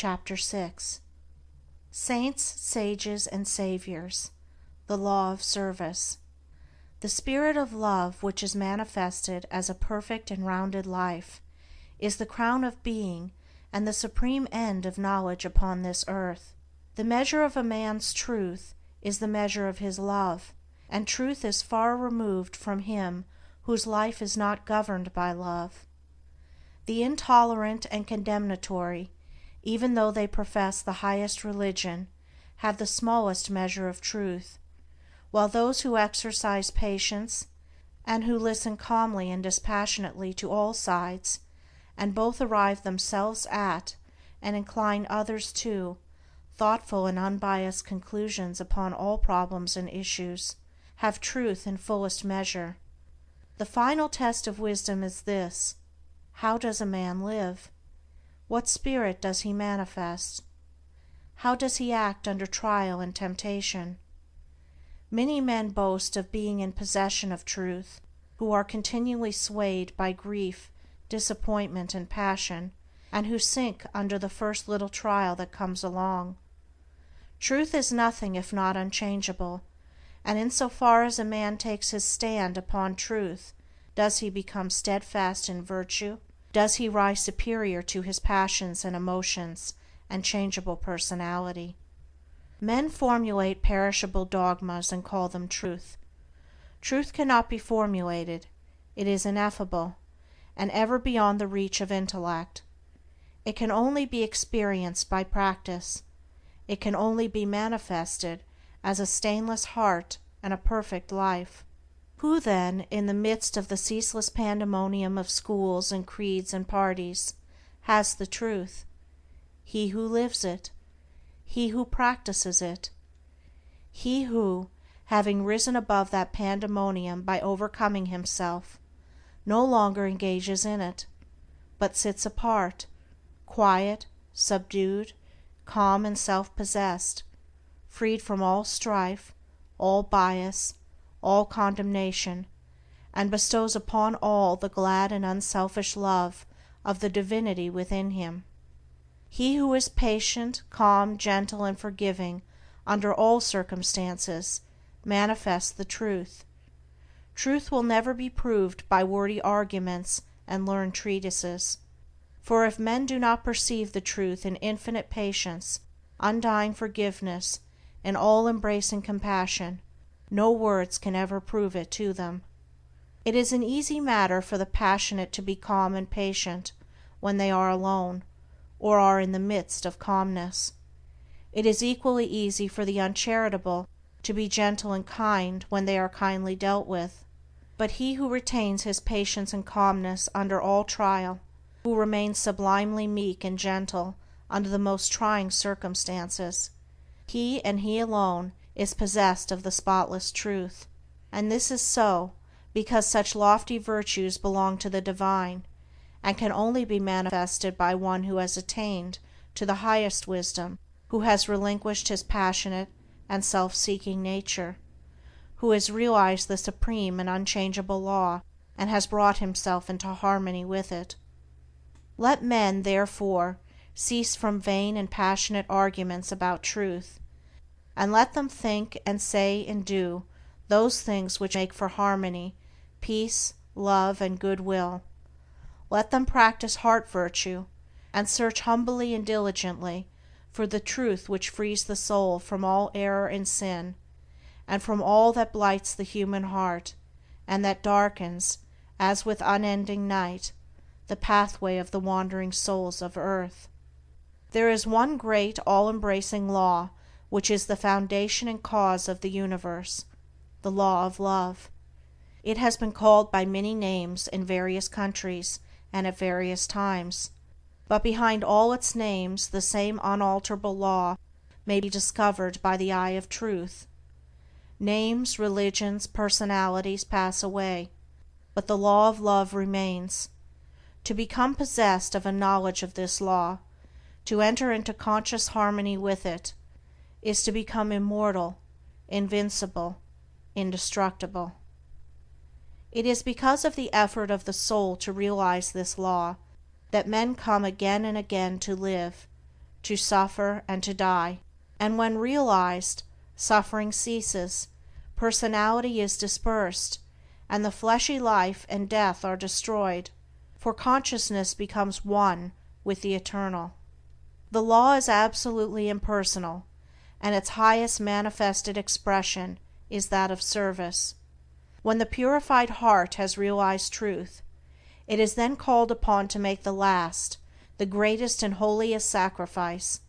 Chapter 6. Saints, Sages, and Saviors. The Law of Service. The spirit of love, which is manifested as a perfect and rounded life, is the crown of being and the supreme end of knowledge upon this earth. The measure of a man's truth is the measure of his love, and truth is far removed from him whose life is not governed by love. The intolerant and condemnatory, even though they profess the highest religion, have the smallest measure of truth, while those who exercise patience, and who listen calmly and dispassionately to all sides, and both arrive themselves at, and incline others to, thoughtful and unbiased conclusions upon all problems and issues, have truth in fullest measure. The final test of wisdom is this: how does a man live? What spirit does he manifest? How does he act under trial and temptation? Many men boast of being in possession of truth, who are continually swayed by grief, disappointment, and passion, and who sink under the first little trial that comes along. Truth is nothing if not unchangeable, and in so far as a man takes his stand upon truth, does he become steadfast in virtue? Does he rise superior to his passions and emotions and changeable personality? Men formulate perishable dogmas and call them truth. Truth cannot be formulated; it is ineffable, and ever beyond the reach of intellect. It can only be experienced by practice. It can only be manifested as a stainless heart and a perfect life. Who, then, in the midst of the ceaseless pandemonium of schools and creeds and parties, has the truth? He who lives it, he who practices it, he who, having risen above that pandemonium by overcoming himself, no longer engages in it, but sits apart, quiet, subdued, calm, and self-possessed, freed from all strife, all bias, all condemnation, and bestows upon all the glad and unselfish love of the divinity within him. He who is patient, calm, gentle, and forgiving under all circumstances manifests the truth. Truth will never be proved by wordy arguments and learned treatises, for if men do not perceive the truth in infinite patience, undying forgiveness, and all-embracing compassion, no words can ever prove it to them. It is an easy matter for the passionate to be calm and patient when they are alone, or are in the midst of calmness. It is equally easy for the uncharitable to be gentle and kind when they are kindly dealt with. But he who retains his patience and calmness under all trial, who remains sublimely meek and gentle under the most trying circumstances, he and he alone is possessed of the spotless truth. And this is so because such lofty virtues belong to the divine, and can only be manifested by one who has attained to the highest wisdom, who has relinquished his passionate and self-seeking nature, who has realized the supreme and unchangeable law, and has brought himself into harmony with it. Let men, therefore, cease from vain and passionate arguments about truth, and let them think and say and do those things which make for harmony, peace, love, and good-will. Let them practice heart virtue, and search humbly and diligently for the truth which frees the soul from all error and sin, and from all that blights the human heart, and that darkens, as with unending night, the pathway of the wandering souls of earth. There is one great all-embracing law which is the foundation and cause of the universe, the law of love. It has been called by many names in various countries and at various times, but behind all its names the same unalterable law may be discovered by the eye of truth. Names, religions, personalities pass away, but the law of love remains. To become possessed of a knowledge of this law, to enter into conscious harmony with it, is to become immortal, invincible, indestructible. It is because of the effort of the soul to realize this law that men come again and again to live, to suffer, and to die. And when realized, suffering ceases, personality is dispersed, and the fleshly life and death are destroyed, for consciousness becomes one with the Eternal. The law is absolutely impersonal, and its highest manifested expression is that of service. When the purified heart has realized truth, it is then called upon to make the last, the greatest and holiest sacrifice,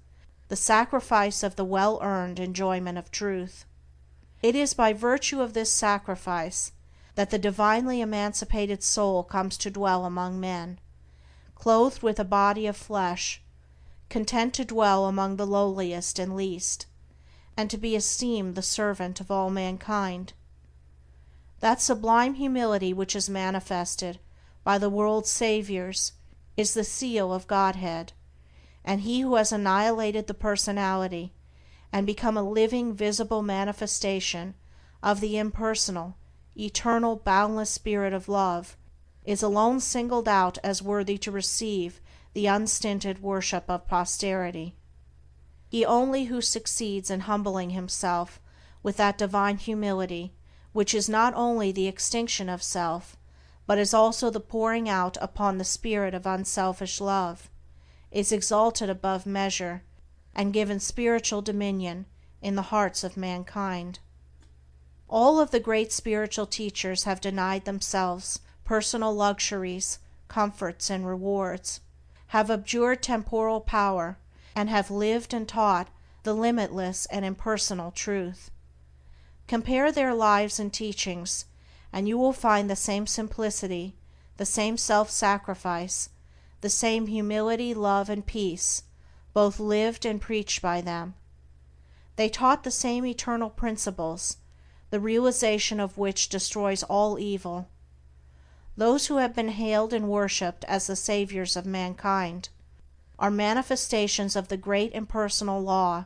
the sacrifice of the well-earned enjoyment of truth. It is by virtue of this sacrifice that the divinely emancipated soul comes to dwell among men, clothed with a body of flesh, content to dwell among the lowliest and least, and to be esteemed the servant of all mankind. That sublime humility which is manifested by the world's saviors is the seal of Godhead, and he who has annihilated the personality and become a living, visible manifestation of the impersonal, eternal, boundless Spirit of Love is alone singled out as worthy to receive the unstinted worship of posterity. He only who succeeds in humbling himself with that divine humility which is not only the extinction of self, but is also the pouring out upon the spirit of unselfish love, is exalted above measure, and given spiritual dominion in the hearts of mankind. All of the great spiritual teachers have denied themselves personal luxuries, comforts, and rewards, have abjured temporal power, and have lived and taught the limitless and impersonal truth. Compare their lives and teachings, and you will find the same simplicity, the same self-sacrifice, the same humility, love, and peace, both lived and preached by them. They taught the same eternal principles, the realization of which destroys all evil. Those who have been hailed and worshipped as the saviors of mankind are manifestations of the great impersonal law,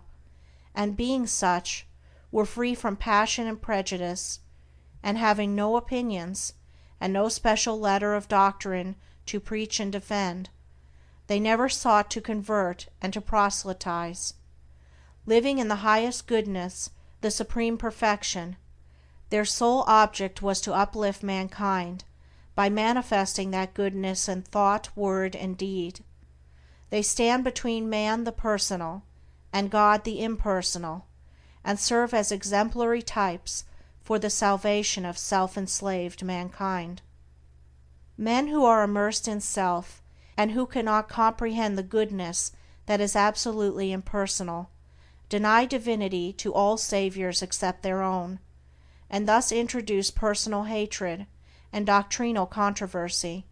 and being such, were free from passion and prejudice, and having no opinions, and no special letter of doctrine to preach and defend, they never sought to convert and to proselytize. Living in the highest goodness, the supreme perfection, their sole object was to uplift mankind by manifesting that goodness in thought, word, and deed. They stand between man the personal and God the impersonal, and serve as exemplary types for the salvation of self-enslaved mankind. Men who are immersed in self, and who cannot comprehend the goodness that is absolutely impersonal, deny divinity to all saviors except their own, and thus introduce personal hatred and doctrinal controversy,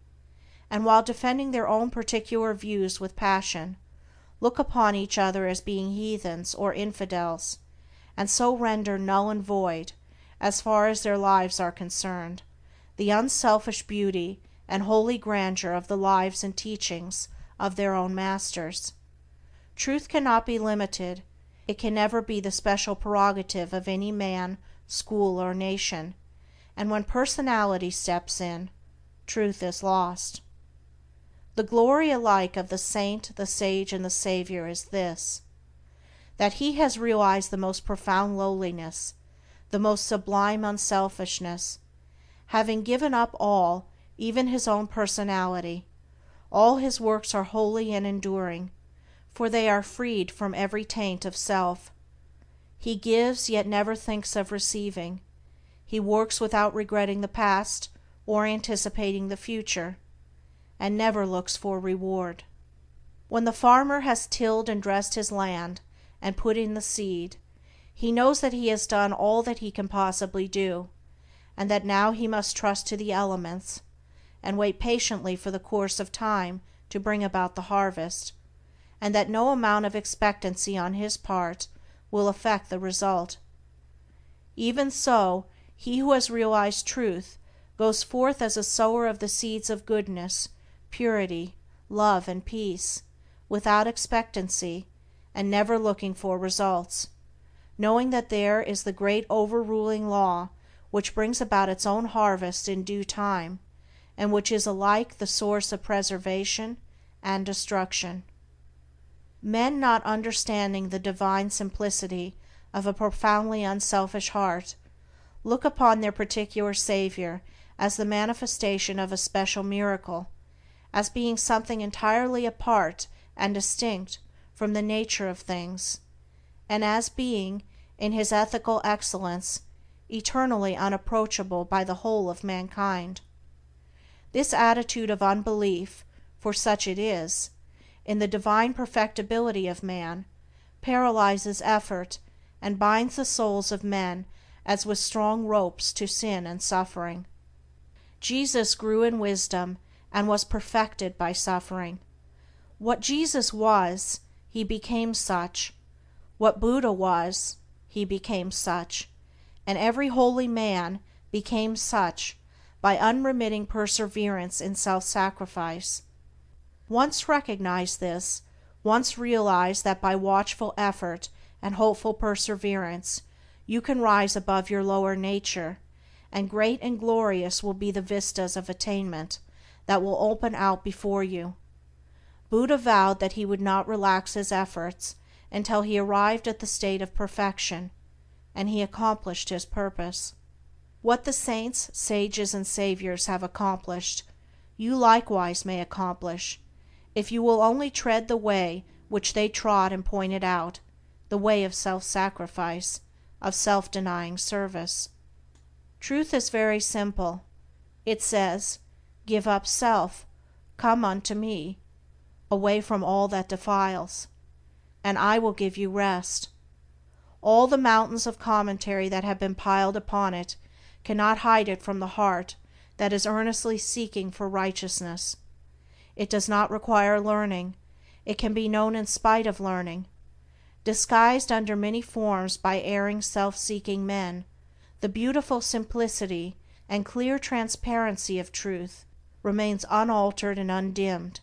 and while defending their own particular views with passion, look upon each other as being heathens or infidels, and so render null and void, as far as their lives are concerned, the unselfish beauty and holy grandeur of the lives and teachings of their own masters. Truth cannot be limited, it can never be the special prerogative of any man, school, or nation, and when personality steps in, truth is lost. The glory alike of the saint, the sage, and the savior is this, that he has realized the most profound lowliness, the most sublime unselfishness, having given up all, even his own personality. All his works are holy and enduring, for they are freed from every taint of self. He gives, yet never thinks of receiving. He works without regretting the past or anticipating the future, and never looks for reward. When the farmer has tilled and dressed his land and put in the seed, he knows that he has done all that he can possibly do, and that now he must trust to the elements, and wait patiently for the course of time to bring about the harvest, and that no amount of expectancy on his part will affect the result. Even so, he who has realized truth goes forth as a sower of the seeds of goodness, purity, love, and peace, without expectancy, and never looking for results, knowing that there is the great overruling law which brings about its own harvest in due time, and which is alike the source of preservation and destruction. Men, not understanding the divine simplicity of a profoundly unselfish heart, look upon their particular Savior as the manifestation of a special miracle, as being something entirely apart and distinct from the nature of things, and as being, in his ethical excellence, eternally unapproachable by the whole of mankind. This attitude of unbelief, for such it is, in the divine perfectibility of man, paralyzes effort and binds the souls of men as with strong ropes to sin and suffering. Jesus grew in wisdom and was perfected by suffering. What Jesus was, he became such. What Buddha was, he became such, and every holy man became such by unremitting perseverance in self-sacrifice. Once recognize this, once realize that by watchful effort and hopeful perseverance you can rise above your lower nature, and great and glorious will be the vistas of attainment that will open out before you. Buddha vowed that he would not relax his efforts until he arrived at the state of perfection, and he accomplished his purpose. What the saints, sages, and saviors have accomplished, you likewise may accomplish, if you will only tread the way which they trod and pointed out, the way of self-sacrifice, of self-denying service. Truth is very simple. It says, "Give up self, come unto me, away from all that defiles, and I will give you rest." All the mountains of commentary that have been piled upon it cannot hide it from the heart that is earnestly seeking for righteousness. It does not require learning, it can be known in spite of learning. Disguised under many forms by erring self-seeking men, the beautiful simplicity and clear transparency of truth remains unaltered and undimmed,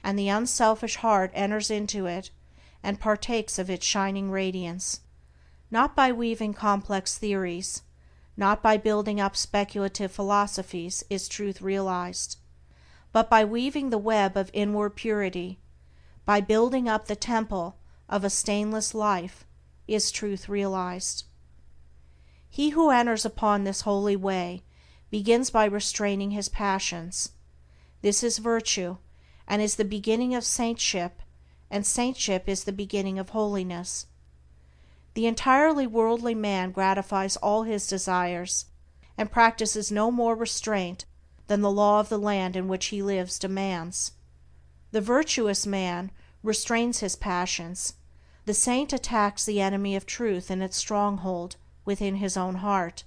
and the unselfish heart enters into it and partakes of its shining radiance. Not by weaving complex theories, not by building up speculative philosophies is truth realized, but by weaving the web of inward purity, by building up the temple of a stainless life, is truth realized. He who enters upon this holy way begins by restraining his passions. This is virtue, and is the beginning of saintship, and saintship is the beginning of holiness. The entirely worldly man gratifies all his desires, and practices no more restraint than the law of the land in which he lives demands. The virtuous man restrains his passions. The saint attacks the enemy of truth in its stronghold within his own heart,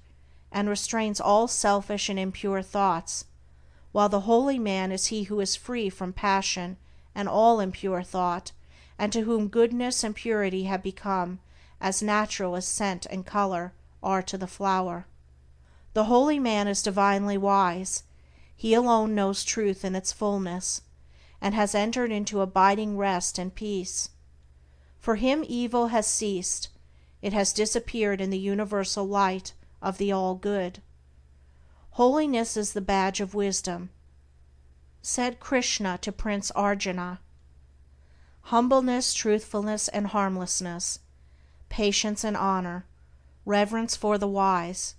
and restrains all selfish and impure thoughts, while the holy man is he who is free from passion and all impure thought, and to whom goodness and purity have become as natural as scent and color are to the flower. The holy man is divinely wise. He alone knows truth in its fullness, and has entered into abiding rest and peace. For him evil has ceased, it has disappeared in the universal light of the All-Good. Holiness is the badge of wisdom. Said Krishna to Prince Arjuna, "Humbleness, truthfulness, and harmlessness, patience and honor, reverence for the wise,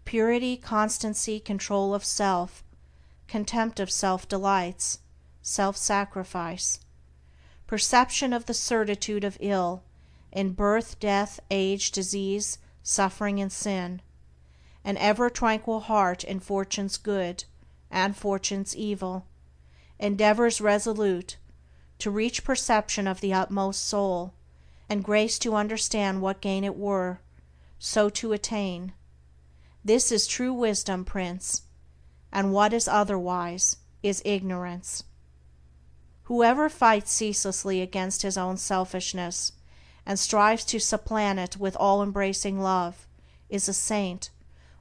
purity, constancy, control of self, contempt of self-delights, self-sacrifice, perception of the certitude of ill in birth, death, age, disease, suffering, and sin, an ever tranquil heart in fortune's good and fortune's evil, endeavors resolute to reach perception of the utmost soul, and grace to understand what gain it were, so to attain. This is true wisdom, Prince, and what is otherwise is ignorance." Whoever fights ceaselessly against his own selfishness, and strives to supplant it with all-embracing love, is a saint,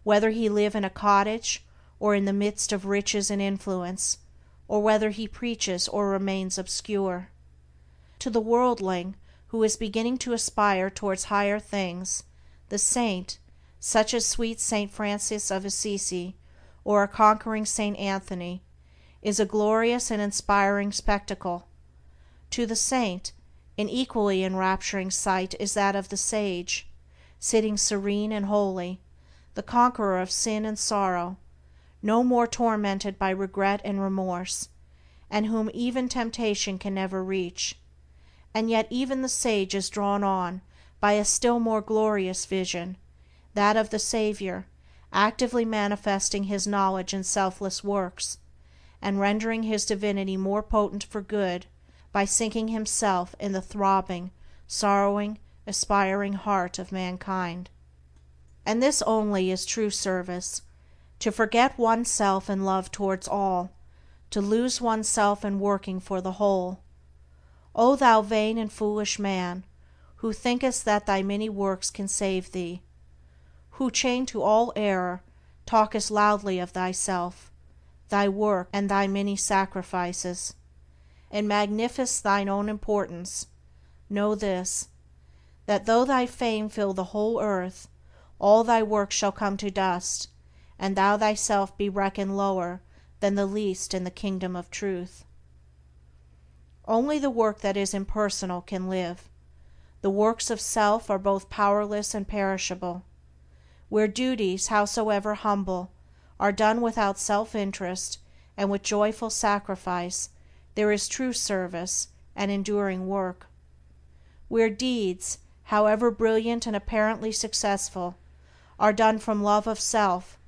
whether he live in a cottage or in the midst of riches and influence, or whether he preaches or remains obscure. To the worldling, who is beginning to aspire towards higher things, the saint, such as sweet Saint Francis of Assisi, or a conquering Saint Anthony, is a glorious and inspiring spectacle. To the saint, An equally enrapturing sight is that of the sage, sitting serene and holy, the conqueror of sin and sorrow, no more tormented by regret and remorse, and whom even temptation can never reach, and yet even the sage is drawn on by a still more glorious vision, that of the Savior, actively manifesting his knowledge in selfless works, and rendering his divinity more potent for good by sinking himself in the throbbing, sorrowing, aspiring heart of mankind. And this only is true service, to forget oneself in love towards all, to lose oneself in working for the whole. O thou vain and foolish man, who thinkest that thy many works can save thee, who, chained to all error, talkest loudly of thyself, thy work, and thy many sacrifices, and magnifiest thine own importance, know this, that though thy fame fill the whole earth, all thy works shall come to dust, and thou thyself be reckoned lower than the least in the kingdom of truth. Only the work that is impersonal can live. The works of self are both powerless and perishable. Where duties, howsoever humble, are done without self-interest and with joyful sacrifice, there is true service and enduring work. Where deeds, however brilliant and apparently successful, are done from love of self,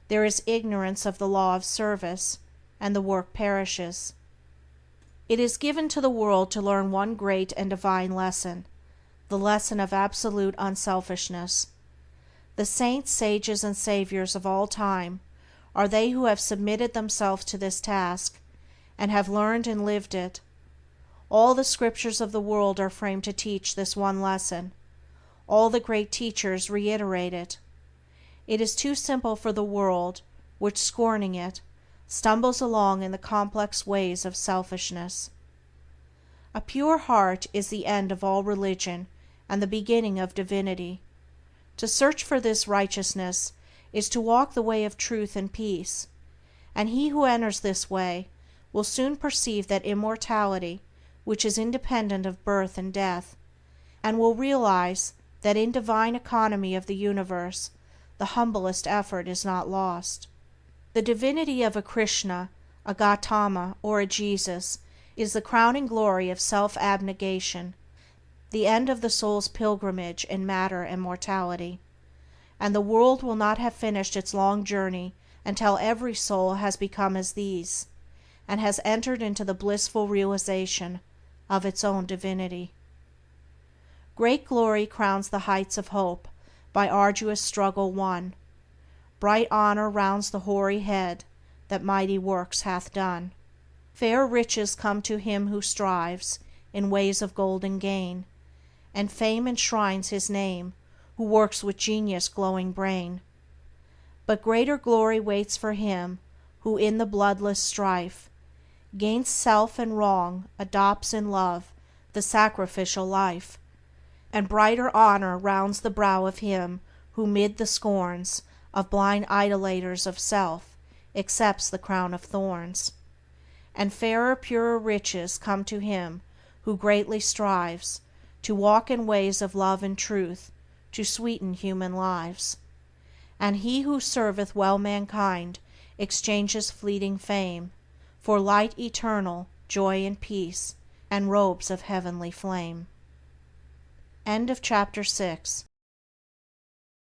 there is ignorance of the law of service, and the work perishes. It is given to the world to learn one great and divine lesson, the lesson of absolute unselfishness. The saints, sages, and saviors of all time are they who have submitted themselves to this task, and have learned and lived it. All the scriptures of the world are framed to teach this one lesson. All the great teachers reiterate it. It is too simple for the world, which, scorning it, stumbles along in the complex ways of selfishness. A pure heart is the end of all religion and the beginning of divinity. To search for this righteousness is to walk the way of truth and peace, and he who enters this way will soon perceive that immortality which is independent of birth and death, and will realize that in divine economy of the universe the humblest effort is not lost. The divinity of a Krishna, a Gautama, or a Jesus is the crowning glory of self-abnegation, the end of the soul's pilgrimage in matter and mortality, and the world will not have finished its long journey until every soul has become as these, and has entered into the blissful realization of its own divinity. Great glory crowns the heights of hope, by arduous struggle won. Bright honor rounds the hoary head that mighty works hath done. Fair riches come to him who strives in ways of golden gain, and fame enshrines his name who works with genius glowing brain. But greater glory waits for him who in the bloodless strife gains self and wrong, adopts in love the sacrificial life, and brighter honor rounds the brow of him who mid the scorns of blind idolaters of self accepts the crown of thorns. And fairer, purer riches come to him who greatly strives to walk in ways of love and truth to sweeten human lives. And he who serveth well mankind exchanges fleeting fame for light eternal, joy and peace, and robes of heavenly flame. End of chapter 6.